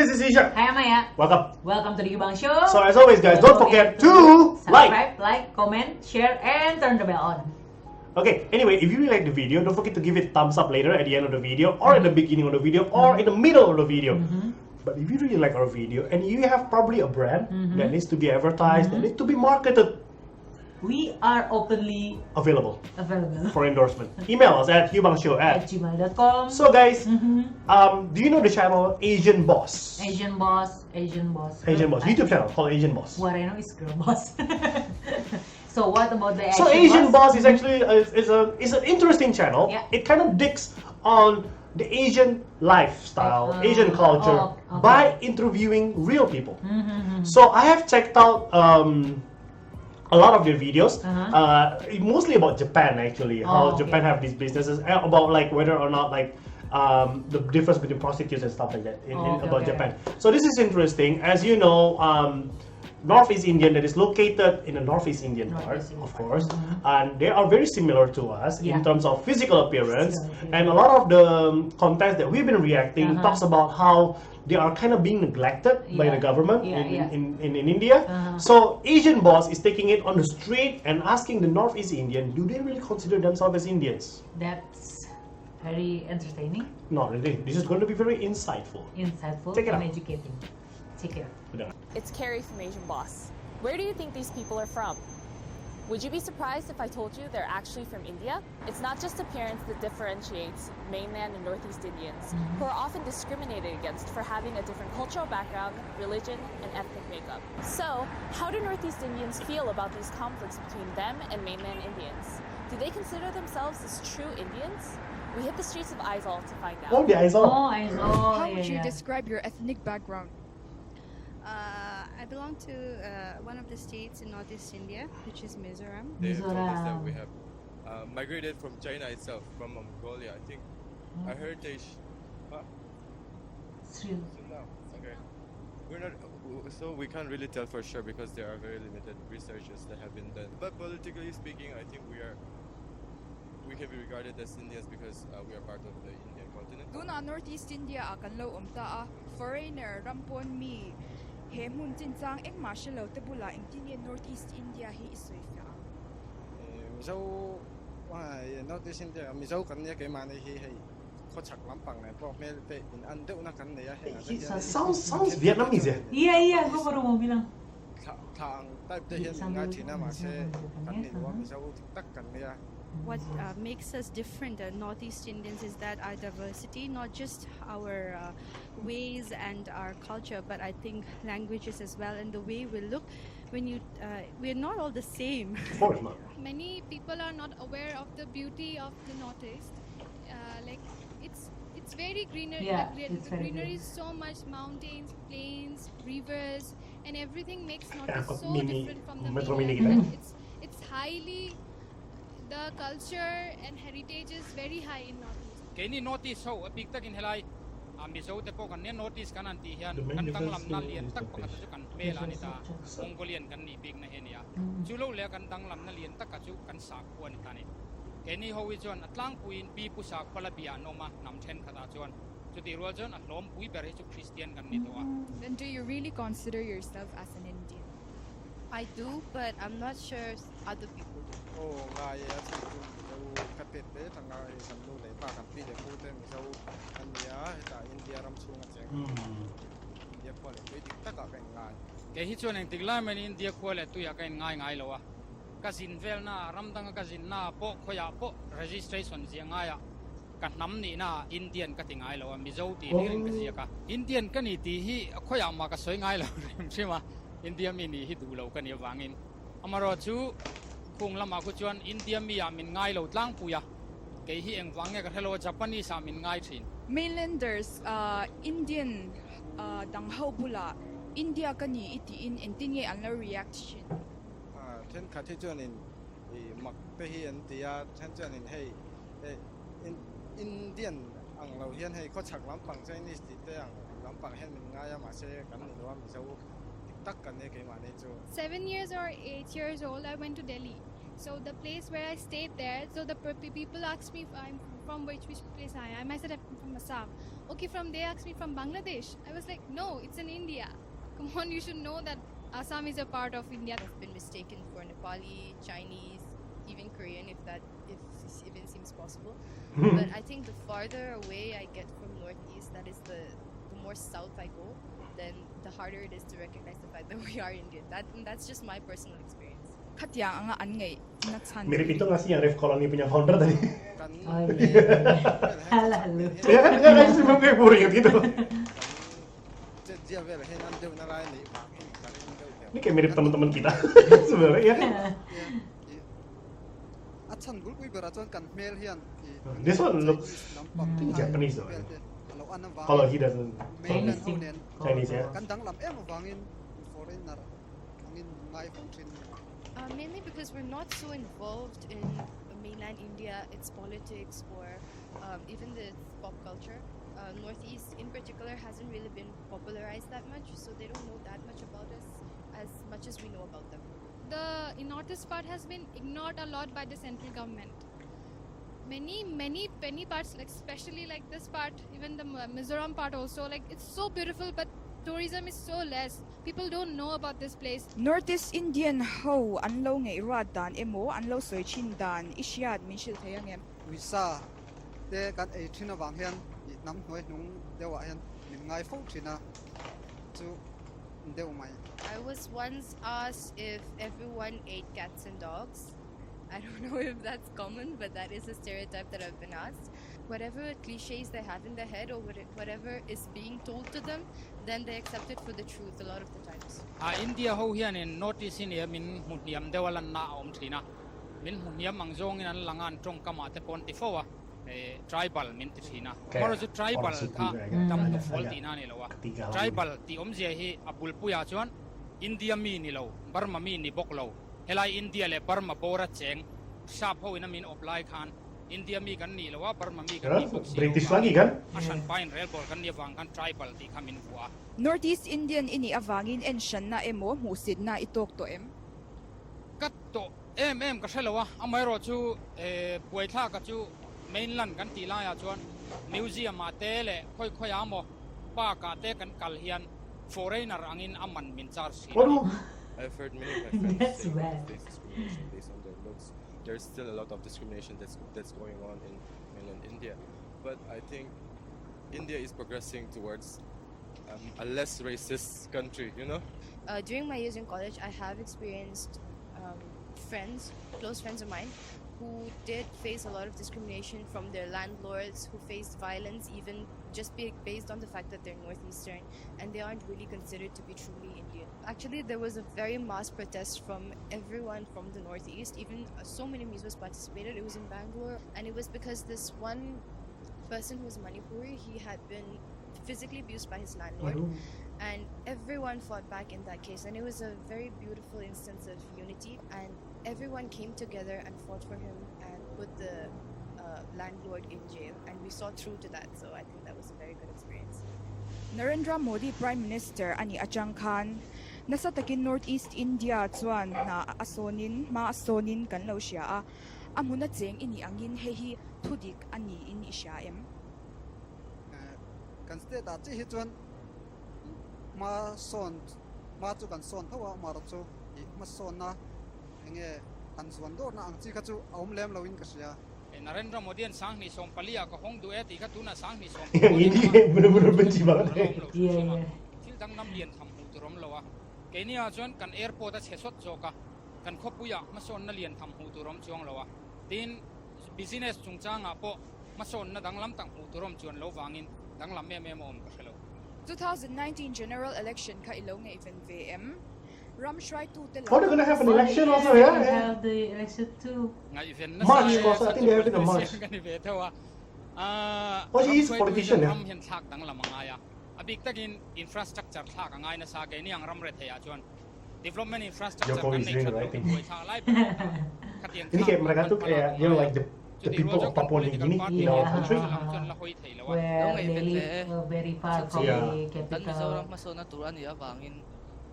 this is Isha. Hi, Amaya. Welcome. Welcome to the Hiubang show. So as always, guys, don't forget to subscribe, comment, share, and turn the bell on. Okay, anyway, if you really like the video, don't forget to give it thumbs up later at the end of the video, or at the beginning of the video, or in the middle of the video. But if you really like our video, and you have probably a brand that needs to be advertised, that needs to be marketed, we are openly available for endorsement. Email us at hiubangshow@gmail.com. So guys, do you know the channel Asian Boss? Asian Boss. YouTube channel called Asian Boss. What I know is Girl Boss. So what about the Asian Boss is actually is an interesting channel. Yeah. It kind of digs on the Asian lifestyle, Asian culture by interviewing real people. So I have checked out a lot of their videos, mostly about Japan actually, how Japan have these businesses, about like whether or not like the difference between prostitutes and stuff like that about Japan. So this is interesting. As you know, Northeast Indian, that is located in the Northeast Indian part, of course, and they are very similar to us in terms of physical appearance, and a lot of the content that we've been reacting talks about how they are kind of being neglected by the government in India. So Asian Boss is taking it on the street and asking the Northeast Indian, do they really consider themselves as Indians? That's very entertaining. Not really. This is going to be very insightful. Check it out. Educating. Take care. It's Carrie from Asian Boss. Where do you think these people are from? Would you be surprised if I told you they're actually from India? It's not just appearance that differentiates mainland and Northeast Indians, who are often discriminated against for having a different cultural background, religion, and ethnic makeup. So, how do Northeast Indians feel about these conflicts between them and mainland Indians? Do they consider themselves as true Indians? We hit the streets of Aizawl to find out. Oh, the Aizawl. How would you describe your ethnic background? I belong to one of the states in Northeast India, which is Mizoram. They have told us that we have migrated from China itself, from Mongolia, I think. I heard they... Okay. We're not... So we can't really tell for sure because there are very limited researches that have been done. But politically speaking, I think we can be regarded as Indians because we are part of the Indian continent. Duna Northeast India akan lo umta foreigner rampon mi he mun tinsang ek marshalo tabula in Northeast India he is soifya. Miso Northeast India miso kan ya ke mane he ko chak lampang ne pok mel pe in ande una kan ne ya he. Sounds Vietnamese. Iya, gua baru mau bilang. Thang type de hen nga China ma se kan ni wa miso tak kan ne ya. What makes us different, Northeast Indians, is that our diversity, not just our ways and our culture, but I think languages as well, and the way we look. When we're not all the same. Of course not. Many people are not aware of the beauty of the Northeast. Like it's very greener. The greenery is so much mountains, plains, rivers, and everything makes Northeast so different from the mainland. It's highly. The culture and heritage is very high in Northeast. Kini Northeast so big tak in helai. Miso te po kan ne Northeast kan anti hian kan tang lam na lian tak pa ka kan mela ni ta Mongolian kan ni big na hen ya. Chulo le kan tang lam na lian tak ka chu kan sa ko ni ta ni. Kini ho wi chuan atlang puin pi pu sa pala bia no ma nam then khata chuan. Chu ti ro chuan atlom pui ber chu Christian kan ni to a. Then do you really consider yourself as an Indian? I do, but I'm not sure other people do. Oh, ngai ya chu kapet pe thang ngai sam lu le pa kan pi de pu te miso an ya ta India ram chu nga cheng. India ko le pe dik tak ka ngai. Ke hi chuan eng tikla men India ko le tu ya kai ngai lo wa. Ka sin vel na ram dang ka sin na po khoya po registration zi nga ya. Ka nam ni na Indian ka tingai lo wa mizo ti ni ring ka zi ka. Indian ka ni ti hi khoya ma ka soi ngai lo rim chima. India mi ni hi du lo kan ya wangin. Amaro chu kung lama ko chuan India mi ya min ngai lo tlang puya. Ke hi eng wange ka hello Japanese sa min ngai thin. Mainlanders Indian dang ho bula India kani iti in entinge an reaction. Then kati chuan in mak pe hi an tia then chuan in hey Indian ang lo hian hey ko chak lampang Chinese ti te ang lampang hen min ngai ya ma se kan ni lo mi so 7 years or 8 years old, I went to Delhi. So the place where I stayed there, so the people asked me if I'm from which place I am. I said I'm from Masam. Okay, they asked me from Bangladesh. I was like, no, it's in India. Come on, you should know that Assam is a part of India. I've been mistaken for Nepali, Chinese, even Korean, if even seems possible. But I think the farther away I get from Northeast, that is the more south I go, then the harder it is to recognize the fact that we are Indian. That's just my personal experience. Katya nga an ngay natsan. Mirip itu nggak sih yang Ref Colony punya founder tadi? Oh iya. Halo. Ya kan, ya kan sih kayak pura ingat gitu. Ini kayak mirip teman-teman kita sebenarnya ya. This one looks Japanese though. Kalau he doesn't. Chinese ya. Mainly because we're not so involved in mainland India, its politics, or even the pop culture. Northeast in particular hasn't really been popularized that much, so they don't know that much about us as much as we know about them. The Northeast part has been ignored a lot by the central government. Many parts, like especially like this part, even the Mizoram part also, like it's so beautiful, but tourism is so less. People don't know about this place. Northeast Indian ho anlo ngay radan emo anlo searchin dan isyad minshil thayang em. Visa te kan e thina wang hian nam noi nung dewa hian min ngai fo thina chu deu mai. I was once asked if everyone ate cats and dogs. I don't know if that's common, but that is a stereotype that I've been asked. Whatever cliches they have in their head or whatever is being told to them, then they accept it for the truth a lot of the times. India ho hian in notice in here min huniam dewalan na om thina. Min huniam ang zong in an langan trong kama te ponti fowa. Tribal min thina. Moro zu tribal ka tam to faulty na ni lawa. Tribal ti om je hi abul puya chuan India mi ni lo, Burma mi ni bok lo. Helai India le Burma bora cheng. Sap ho ina min apply khan. India mi kan ni lawa, Burma mi kan ni bok. British lagi kan? Asan pain railball kan ni wang kan tribal ti kamin fuwa. Northeast Indian ini avangin en shan na emo musid na itok to em. Kat to em ka shelawa amai ro chu puai tha ka chu mainland kan ti la ya chuan museum ate le khoi amo pa ka te kan kal hian foreigner angin aman min charge. I've heard many of my friends That's say bad. they face discrimination based on their looks. There's still a lot of discrimination that's going on in mainland India, but I think India is progressing towards a less racist country. You know. During my years in college, I have experienced close friends of mine, who did face a lot of discrimination from their landlords, who faced violence even just based on the fact that they're Northeastern and they aren't really considered to be truly Indian. Actually, there was a very mass protest from everyone from the Northeast. Even so many Mizos participated. It was in Bangalore, and it was because this one person who was Manipuri, he had been physically abused by his landlord, and everyone fought back in that case, and it was a very beautiful instance of unity, and everyone came together and fought for him and put the landlord in jail, and we saw through to that, so I think that was a very good experience. Narendra Modi Prime Minister ani Ajang Khan nasa takin Northeast India chuan na asonin kan lo siya amuna cheng ini angin hehi thudik ani in isya em kan state ta chi hi chuan ma chu kan son thawa ma ro chu ma son na enge kan son dor na ang chi ka chu aum lem lo in ka sia. Narendra Modi an sang ni som palia ka hong du ti ka tu na sang ni som. Yang ini benar-benar benci banget. Iya. Til dang nam lian tham hu turom lawa. Ke ni a chuan kan airport a chesot joka. Kan khopuya ma son na lian tham hu turom chuang lawa. Tin business chungchanga po ma son na dang lam tang hu turom chuan lo wangin dang lam em om ka khelo. 2019 general election ka ilong nga even VM Ramshrai tu te Oh, they're gonna have an election also, They yeah? have the election too. March, also, I think they have it in March. Oh, he is a politician, yeah? Ram hian thak dang lamangaya. Abik takin infrastructure thak angai na sa ke ni ang ram re thaya chuan. Development infrastructure Joko is doing the right thing. Katiang Ini kayak mereka tuh kayak, you know, like the people of Papua New Guinea in our country. Where they live very far from the capital.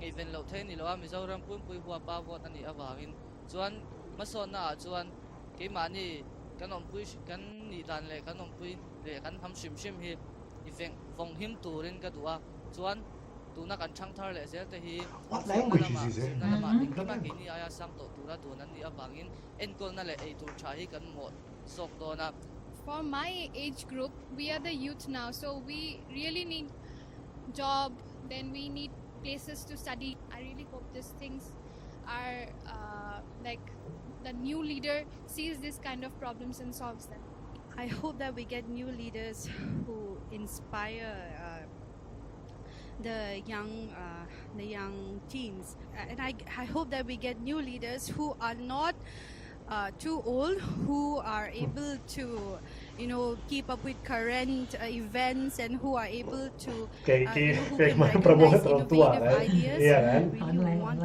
Even lo the ni lo Mizoram pun pui hua pa vo tan ni awangin chuan mason na chuan ke mani kan om pui kan ni dan le kan om pui le kan ham sim sim hi ifeng vong him turin ka tua chuan tuna kan chang thar le se te hi what language is this na ma ding ma ki ni aya sang to tura tu nan ni abangin en kol na le ei tur tha hi kan mo sok to na. For my age group, we are the youth now, so we really need job, then we need places to study. I really hope these things are like the new leader sees this kind of problems and solves them. I hope that we get new leaders who inspire the young teens, and I hope that we get new leaders who are not too old, who are able to, you know, keep up with current events, and who are able to who can recognize innovative ideas. We really want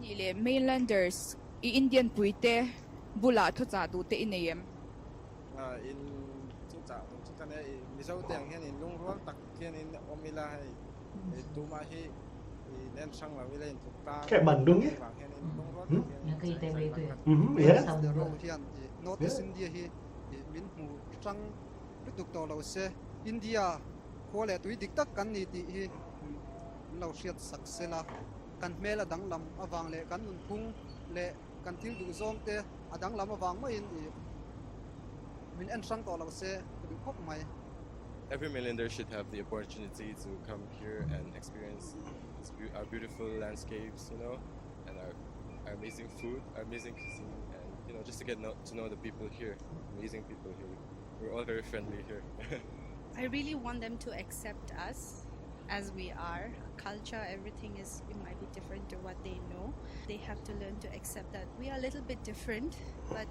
leaders. Mainlanders, Indian puite, bula to tu te inayem. In tu ne misau teng hian in lung rual tak hian in omila hai tuma hi nen sang la wile in tukta kayak Bandung ya. Yang ke ITB itu ya. Yes. The road hian North East India hi min mu tang tuk to lo se India ko le tui dik tak kan ni ti hi lo siat saksela kan mela dang lam awang le kan nun pung le kan til du zong te adang lam awang ma in min en sang to lo se du khop mai. Every mainlander should have the opportunity to come here and experience our beautiful landscapes, you know, and our amazing food, our amazing cuisine, and you know, just to get to know the people here, amazing people here. We're all very friendly here. I really want them to accept us as we are. Culture, everything it might be different to what they know. They have to learn to accept that we are a little bit different, but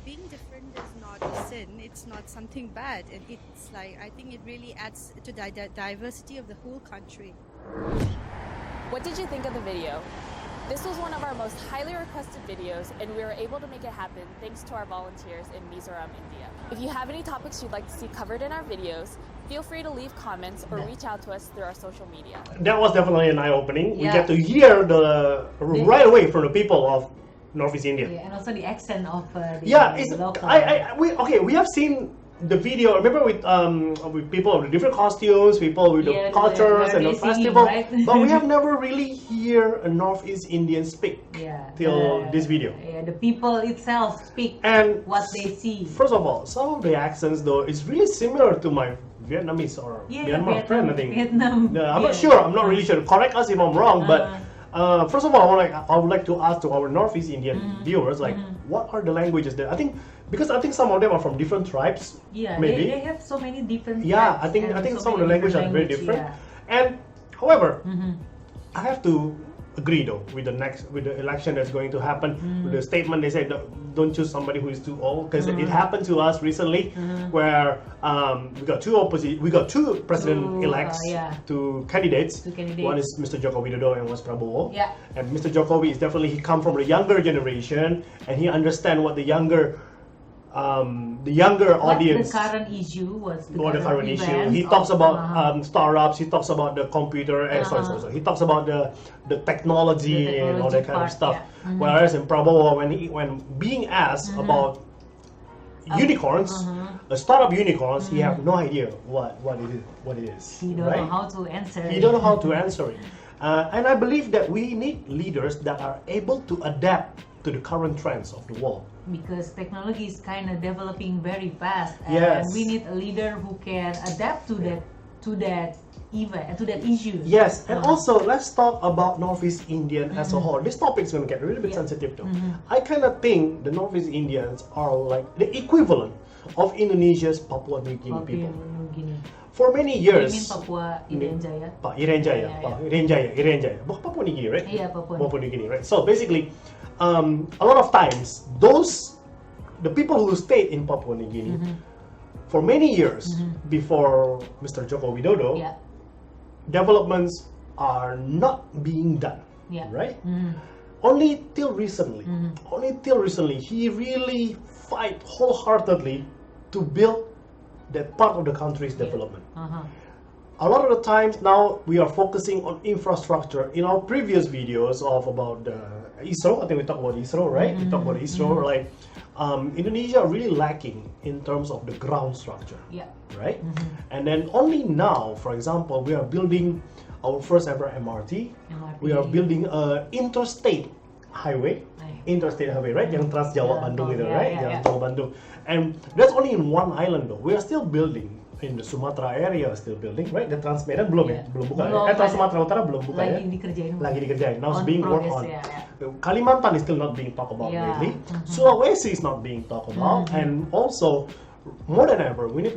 being different is not a sin. It's not something bad, and it's like, I think it really adds to the diversity of the whole country. What did you think of the video? This was one of our most highly requested videos, and we were able to make it happen thanks to our volunteers in Mizoram, India. If you have any topics you'd like to see covered in our videos, feel free to leave comments or reach out to us through our social media. That was definitely an eye-opening. We get to hear right away from the people of Northeast India. Yeah, and also the accent of the local. We have seen the video. Remember with people with different costumes, people with the cultures and the festival, right? but we have never really hear a Northeast Indian speak till this video. Yeah, the people itself speak and what they see. First of all, some of the accents though is really similar to my Vietnamese or Myanmar friend. I think. Vietnam. I'm not sure. I'm not really sure. Correct us if I'm wrong, but. First of all, I would like to ask to our Northeast Indian viewers, like, what are the languages there? I think some of them are from different tribes. Yeah, maybe they have so many different. Yeah, tribes, I think so some of the languages are very different. Yeah. And however, I have to agree though with the election that's going to happen. With the statement they said, don't choose somebody who is too old, because it happened to us recently, where we got two president-elects, two candidates. One is Mr. Joko Widodo and one is Prabowo. Yeah. And Mr. Jokowi is definitely, he come from the younger generation, and he understand what the younger audience. The current issue was the current issue. He talks about startups. He talks about the computer. Sorry. He talks about the technology and all that kind of stuff. Yeah. Whereas in Prabowo, when being asked about unicorns, startup unicorns, he have no idea what it is. He don't know how to answer. He don't know how to answer it. And I believe that we need leaders that are able to adapt to the current trends of the world. Because technology is kind of developing very fast, and yes. we need a leader who can adapt to that issue. Yes, and also let's talk about Northeast Indian as a whole. This topic is going to get a little bit sensitive though. I kind of think the Northeast Indians are like the equivalent of Indonesia's Papua New Guinea people. For many years. You mean Papua Irenjaya? Irenjaya. Papua New Guinea, right? Yeah, Papua New Guinea, right? So basically, a lot of times, the people who stayed in Papua New Guinea for many years before Mr. Joko Widodo, developments are not being done, right? Only till recently, he really fight wholeheartedly to build that part of the country's development. a lot of the times now we are focusing on infrastructure. In our previous videos of about ISRO, I think we talked about ISRO, right? We talked about ISRO, like Indonesia really lacking in terms of the ground structure, right? And then only now, for example, we are building our first ever MRT. We are building a interstate highway, right? Yang Trans Jawa Bandung, right? Yang Jawa Bandung, and that's only in one island though. We are still building. In the Sumatra area still building, right? The Trans Medan belum ya, belum buka. Trans Sumatera Utara belum buka ya. Lagi dikerjain. Now it's being worked on. Kalimantan is still not being talked about lately. Sulawesi is not being talked about, and also more than ever, we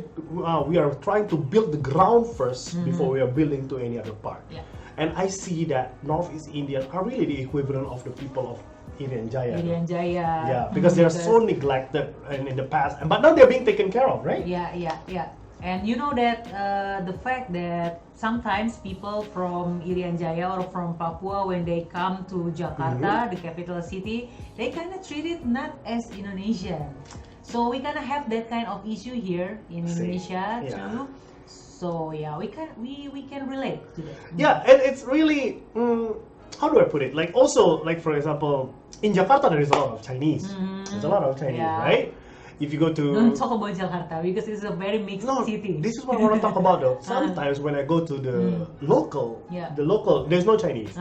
are trying to build the ground first before we are building to any other part. And I see that Northeast Indians are really the equivalent of the people of Irian Jaya. Yeah, because they are so neglected in the past, but now they're being taken care of, right? Yeah. And you know that the fact that sometimes people from Irian Jaya or from Papua, when they come to Jakarta, the capital city, they kind of treat it not as Indonesian. So we kind of have that kind of issue here in Indonesia too. So yeah, we can relate to that. Yeah, and it's really how do I put it? Like also, like for example, in Jakarta there is a lot of Chinese. There's a lot of Chinese, right? If you go to... Don't talk about Jakarta because it's a very mixed city. This is what I want to talk about though. Sometimes when I go to the local, there's no Chinese.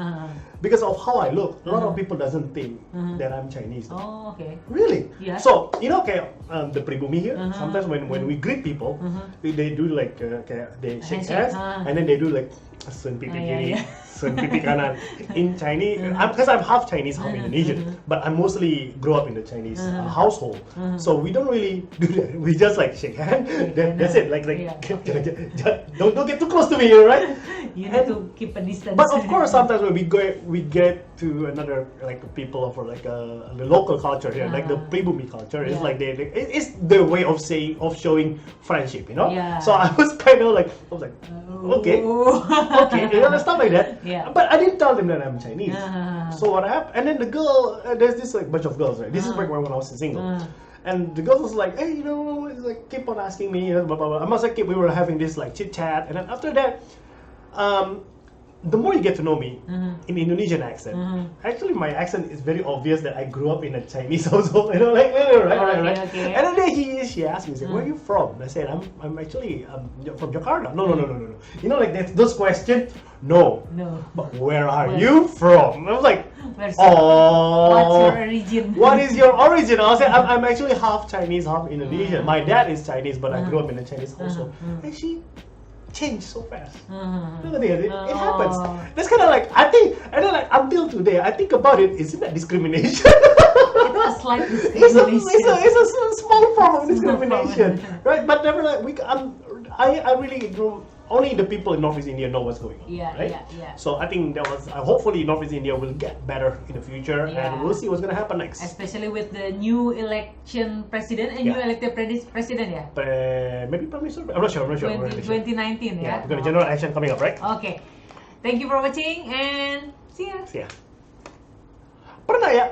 Because of how I look, a lot of people doesn't think that I'm Chinese. Oh, okay. Really? Yeah. So, you know, the pribumi here, sometimes when we greet people, they do like, they shake hands, and then they do like, sun pipi kiri, sun pipi kanan. In Chinese, because I'm half Chinese, half Indonesian, but I mostly grew up in the Chinese household. So we don't really do that. We just like shake hands, that's it. Like don't get too close to me, right? You need to keep a distance. But of course, sometimes when we get to another like people of like the local culture here, like the pribumi culture, it's like it's the way of showing friendship, you know. So I was kind of like, okay, you know, stuff like that. But I didn't tell them that I'm Chinese. So what happened? And then the girl, there's this like bunch of girls, right? This is back when I was single. And the girl was like, hey, you know, it's like keep on asking me, blah blah blah. I must like we were having this like chit chat, and then after that, the more you get to know me in Indonesian accent, actually my accent is very obvious that I grew up in a Chinese household, you know, like right. And then she asked me, where are you from? And I said, I'm actually from Jakarta. No. You know, like those questions. No. But where are you from? I was like, what's your origin? What is your origin? I said, I'm actually half Chinese, half Indonesian. My dad is Chinese, but I grew up in a Chinese household. And she changed so fast. It happens. That's kind of like, I think, and then like until today, I think about it. Isn't that discrimination? It was slight discrimination. It's a small form of discrimination, right? But never like I really grew. Only the people in Northeast India know what's going on, right? So I think that was hopefully Northeast India will get better in the future, and we'll see what's gonna happen next. Especially with the new election president and new elected president, maybe Prime Minister. I'm not sure. 2019, We've got a general election coming up, right? Okay. Thank you for watching and see ya. Pernah ya